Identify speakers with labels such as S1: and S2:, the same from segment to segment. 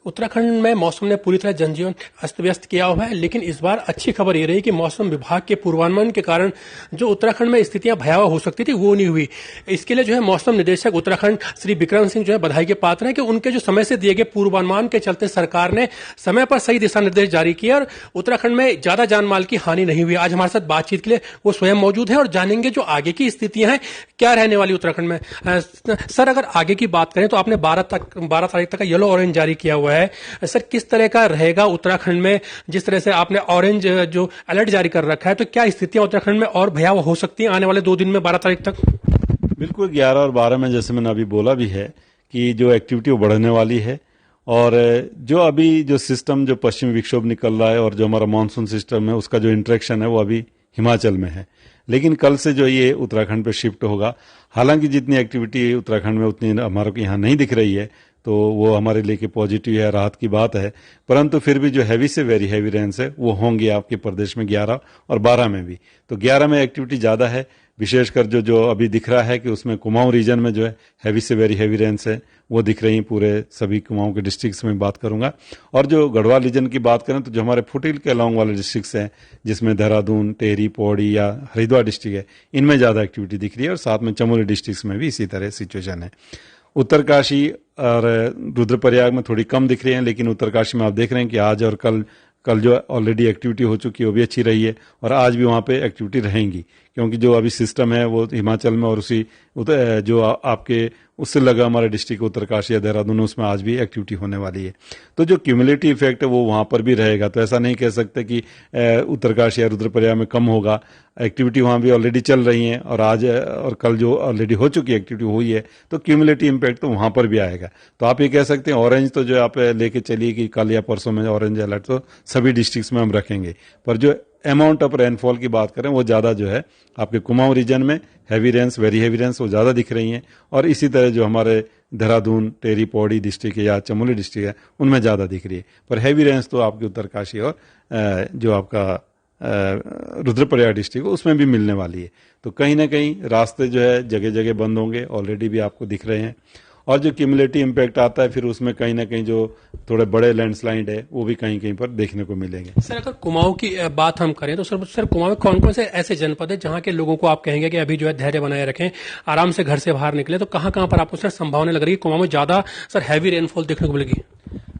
S1: उत्तराखंड में मौसम ने पूरी तरह जनजीवन अस्त व्यस्त किया हुआ है, लेकिन इस बार अच्छी खबर ये रही कि मौसम विभाग के पूर्वानुमान के कारण जो उत्तराखंड में स्थितियां भयावह हो सकती थी वो नहीं हुई। इसके लिए जो है मौसम निदेशक उत्तराखंड श्री विक्रम सिंह जो है बधाई के पात्र हैं कि उनके जो समय से दिए गए पूर्वानुमान के चलते सरकार ने समय पर सही दिशा निर्देश जारी किए और उत्तराखंड में ज्यादा जान माल की हानि नहीं हुई। आज हमारे साथ बातचीत के लिए वो स्वयं मौजूद है और जानेंगे जो आगे की स्थितियां हैं क्या रहने वाली उत्तराखंड में। सर, अगर आगे की बात करें तो आपने 12 तारीख तक का येलो ऑरेंज जारी किया हुआ है। सर, किस तरह का रहेगा उत्तराखंड में? जिस तरह से आपने ऑरेंज जो अलर्ट जारी कर रखा है, तो क्या स्थितियां उत्तराखंड में और भयावह हो सकती हैं आने वाले 2 दिन में 12 तारीख तक?
S2: बिल्कुल, 11 और 12 में जैसे मैंने अभी बोला भी है कि जो एक्टिविटी वो बढ़ने वाली है। और जो अभी जो सिस्टम जो पश्चिमी विक्षोभ निकल रहा है और जो हमारा मानसून सिस्टम है उसका जो इंटरेक्शन है वो अभी हिमाचल में है, लेकिन कल से जो ये उत्तराखंड पे शिफ्ट होगा। हालांकि जितनी एक्टिविटी उत्तराखंड में उतनी हमारे को यहाँ नहीं दिख रही है, तो वो हमारे लिए कि पॉजिटिव है, राहत की बात है। परंतु फिर भी जो हैवी से वेरी हैवी रेंस है वो होंगे आपके प्रदेश में 11 और 12 में भी। तो 11 में एक्टिविटी ज़्यादा है, विशेषकर जो जो अभी दिख रहा है कि उसमें कुमाऊं रीजन में जो है हैवी से वेरी हैवी रेंस है वो दिख रही है पूरे सभी कुमाऊं के डिस्ट्रिक्ट्स में बात करूंगा। और जो गढ़वाल रीजन की बात करें तो जो हमारे फुटिल के अलांग वाले डिस्ट्रिक्ट्स हैं, जिसमें देहरादून, टेहरी, पौड़ी या हरिद्वार डिस्ट्रिक्ट है, इनमें ज़्यादा एक्टिविटी दिख रही है और साथ में चमोली डिस्ट्रिक्ट्स में भी इसी तरह सिचुएशन है। उत्तरकाशी और रुद्रप्रयाग में थोड़ी कम दिख रही है, लेकिन उत्तरकाशी में आप देख रहे हैं कि आज और कल जो ऑलरेडी एक्टिविटी हो चुकी है वो भी अच्छी रही है और आज भी वहाँ पे एक्टिविटी रहेंगी, क्योंकि जो अभी सिस्टम है वो हिमाचल में और उसी जो आपके उससे लगा हमारे डिस्ट्रिक्ट उत्तरकाशी या देहरादून, उसमें आज भी एक्टिविटी होने वाली है। तो जो क्यूमुलेटिव इफेक्ट है वो वहाँ पर भी रहेगा। तो ऐसा नहीं कह सकते कि उत्तरकाशी या रुद्रप्रयाग में कम होगा। एक्टिविटी वहाँ भी ऑलरेडी चल रही है और आज और कल जो ऑलरेडी हो चुकी एक्टिविटी हुई है, तो क्यूमुलेटिव इम्पैक्ट तो वहाँ पर भी आएगा। तो आप ये कह सकते हैं ऑरेंज तो जो आप लेके चलिए कि कल या परसों में ऑरेंज अलर्ट तो सभी डिस्ट्रिक्ट्स में हम रखेंगे, पर जो अमाउंट ऑफ रेनफॉल की बात करें वो ज़्यादा जो है आपके कुमाऊं रीजन में heavy Reigns, very heavy Reigns वो ज़्यादा दिख रही हैं। और इसी तरह जो हमारे देहरादून, टेहरी, पौड़ी डिस्ट्रिक्ट या चमोली डिस्ट्रिक्ट है उनमें ज़्यादा दिख रही है। पर हैवी रेंस तो आपकी उत्तरकाशी और जो आपका रुद्रप्रयाग डिस्ट्रिक्ट है उसमें भी मिलने वाली है। तो कहीं ना कहीं रास्ते जो है जगह जगह बंद होंगे, ऑलरेडी भी आपको दिख रहे हैं। और जो क्यूमुलेटिव इम्पैक्ट आता है फिर उसमें कहीं ना कहीं जो थोड़े बड़े लैंडस्लाइड है वो भी कहीं कहीं पर देखने को मिलेंगे।
S1: सर, अगर कुमाऊं की बात हम करें तो सर कुमाऊं में कौन कौन से ऐसे जनपद है जहां के लोगों को आप कहेंगे कि अभी जो है धैर्य बनाए रखें, आराम से घर से बाहर निकले? तो कहां पर आपको सर संभावना लग रही है कुमाऊं में ज्यादा सर हैवी रेनफॉल देखने को मिलेगी?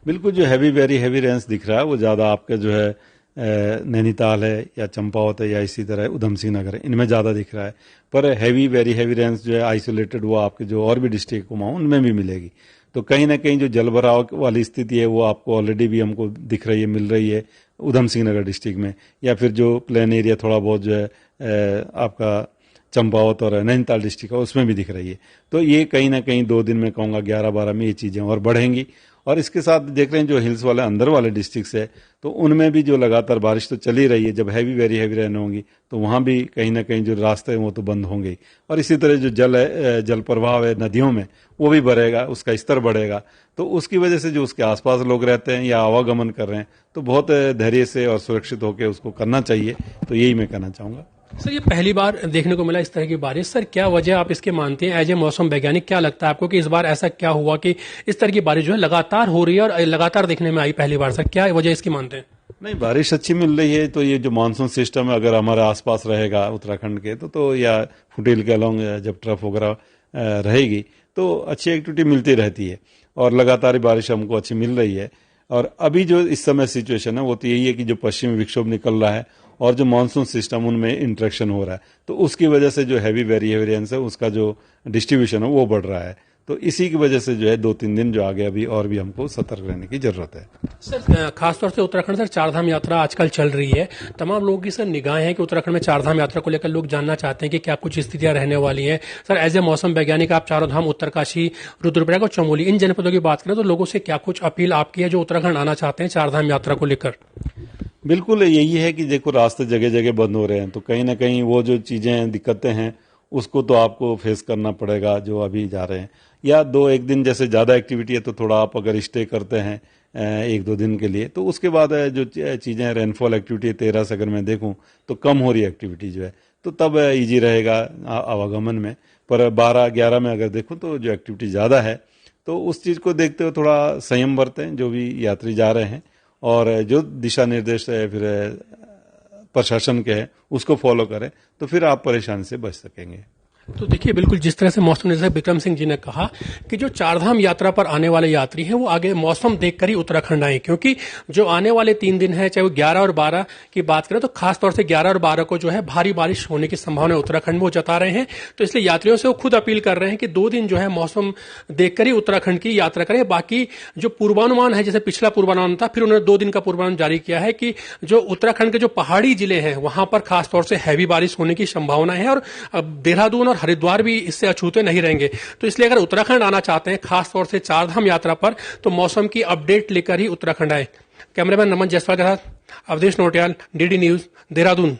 S2: बिल्कुल, जो हैवी वेरी हैवी रेंस दिख रहा है वो ज़्यादा आपका जो है नैनीताल है या चंपावत है या इसी तरह उधम सिंह नगर है, इनमें ज़्यादा दिख रहा है। पर हैवी वेरी हैवी रेंस जो है आइसोलेटेड वो आपके जो और भी डिस्ट्रिक्ट कुमाऊं उनमें भी मिलेगी। तो कहीं ना कहीं जो जलभराव वाली स्थिति है वो आपको ऑलरेडी भी हमको दिख रही है, मिल रही है उधम सिंह नगर डिस्ट्रिक्ट में, या फिर जो प्लेन एरिया थोड़ा बहुत जो है आपका चंपावत और नैनीताल डिस्ट्रिक्ट है उसमें भी दिख रही है। तो ये कहीं ना कहीं 2 दिन में कहूँगा 11-12 में ये चीज़ें और बढ़ेंगी। और इसके साथ देख रहे हैं जो हिल्स वाले अंदर वाले डिस्ट्रिक्ट्स है तो उनमें भी जो लगातार बारिश तो चली रही है। जब हैवी वेरी हैवी रेन होंगी तो वहाँ भी कहीं ना कहीं जो रास्ते हैं वो तो बंद होंगे। और इसी तरह जो जल प्रवाह है नदियों में वो भी बढ़ेगा, उसका स्तर बढ़ेगा। तो उसकी वजह से जो उसके आसपास लोग रहते हैं या आवागमन कर रहे हैं तो बहुत धैर्य से और सुरक्षित होकर उसको करना चाहिए। तो यही मैं कहना चाहूँगा।
S1: सर, ये पहली बार देखने को मिला इस तरह की बारिश। सर, क्या वजह आप इसके मानते हैं एज ए मौसम वैज्ञानिक? क्या लगता है आपको कि इस बार ऐसा क्या हुआ कि इस तरह की बारिश जो है लगातार हो रही है और लगातार देखने में आई पहली बार? सर, क्या वजह इसकी मानते हैं?
S2: नहीं, बारिश अच्छी मिल रही है। तो ये जो मानसून सिस्टम है अगर हमारे आसपास रहेगा उत्तराखंड के तो या फुटेल के अलोंग जब ट्रफ वगैरह रहेगी तो अच्छी एक्टिविटी मिलती रहती है और लगातार बारिश हमको अच्छी मिल रही है। और अभी जो इस समय सिचुएशन है वो तो यही है कि जो पश्चिमी विक्षोभ निकल रहा है और जो मानसून सिस्टम उनमें इंटरेक्शन हो रहा है, तो उसकी वजह से जो हैवी वेरी हैवी रेंस है उसका जो डिस्ट्रीब्यूशन है वो बढ़ रहा है। तो इसी की वजह से जो है 2-3 दिन जो आगे अभी और भी हमको सतर्क रहने की जरूरत है।
S1: सर, खासतौर से उत्तराखंड सर चारधाम यात्रा आजकल चल रही है। तमाम लोगों की सर निगाहें हैं कि उत्तराखंड में चारधाम यात्रा को लेकर लोग जानना चाहते हैं कि क्या कुछ स्थितियां रहने वाली हैं। सर, एज ए मौसम वैज्ञानिक आप चारों धाम उत्तरकाशी, रुद्रप्रयाग और चमोली इन जनपदों की बात करें तो लोगों से क्या कुछ अपील आपकी है जो उत्तराखंड आना चाहते हैं चारधाम यात्रा को लेकर?
S2: बिल्कुल यही है कि देखो रास्ते जगह जगह बंद हो रहे हैं तो कहीं ना कहीं वो जो चीज़ें दिक्कतें हैं उसको तो आपको फेस करना पड़ेगा जो अभी जा रहे हैं। या 2-1 दिन जैसे ज़्यादा एक्टिविटी है तो थोड़ा आप अगर स्टे करते हैं 1-2 दिन के लिए तो उसके बाद जो चीज़ें रेनफॉल एक्टिविटी 13 से अगर मैं देखूं तो कम हो रही एक्टिविटी जो है तो तब इजी रहेगा आवागमन में। पर 12-11 में अगर देखूं तो जो एक्टिविटी ज़्यादा है तो उस चीज को देखते हुए थोड़ा संयम बरतें जो भी यात्री जा रहे हैं, और जो दिशा निर्देश है फिर प्रशासन के हैं उसको फॉलो करें, तो फिर आप परेशानी से बच सकेंगे।
S1: तो देखिए, बिल्कुल जिस तरह से मौसम निदेशक बिक्रम सिंह जी ने कहा कि जो चारधाम यात्रा पर आने वाले यात्री हैं वो आगे मौसम देखकर ही उत्तराखंड आए, क्योंकि जो आने वाले 3 दिन है, चाहे वो 11 और 12 की बात करें तो खासतौर से 11 और 12 को जो है भारी बारिश होने की संभावना उत्तराखंड में वो जता रहे हैं। तो इसलिए यात्रियों से वो खुद अपील कर रहे हैं कि 2 दिन जो है मौसम देखकर ही उत्तराखंड की यात्रा करें। बाकी जो पूर्वानुमान है, जैसे पिछला पूर्वानुमान था, फिर उन्होंने 2 दिन का पूर्वानुमान जारी किया है कि जो उत्तराखंड के जो पहाड़ी जिले हैं वहां पर खासतौर से हैवी बारिश होने की संभावना है, और देहरादून और हरिद्वार भी इससे अछूते नहीं रहेंगे। तो इसलिए अगर उत्तराखंड आना चाहते हैं खासतौर से चारधाम यात्रा पर, तो मौसम की अपडेट लेकर ही उत्तराखंड आए। कैमरामैन नमन जायसवाल के साथ अवधेश नोटियाल, डीडी न्यूज, देहरादून।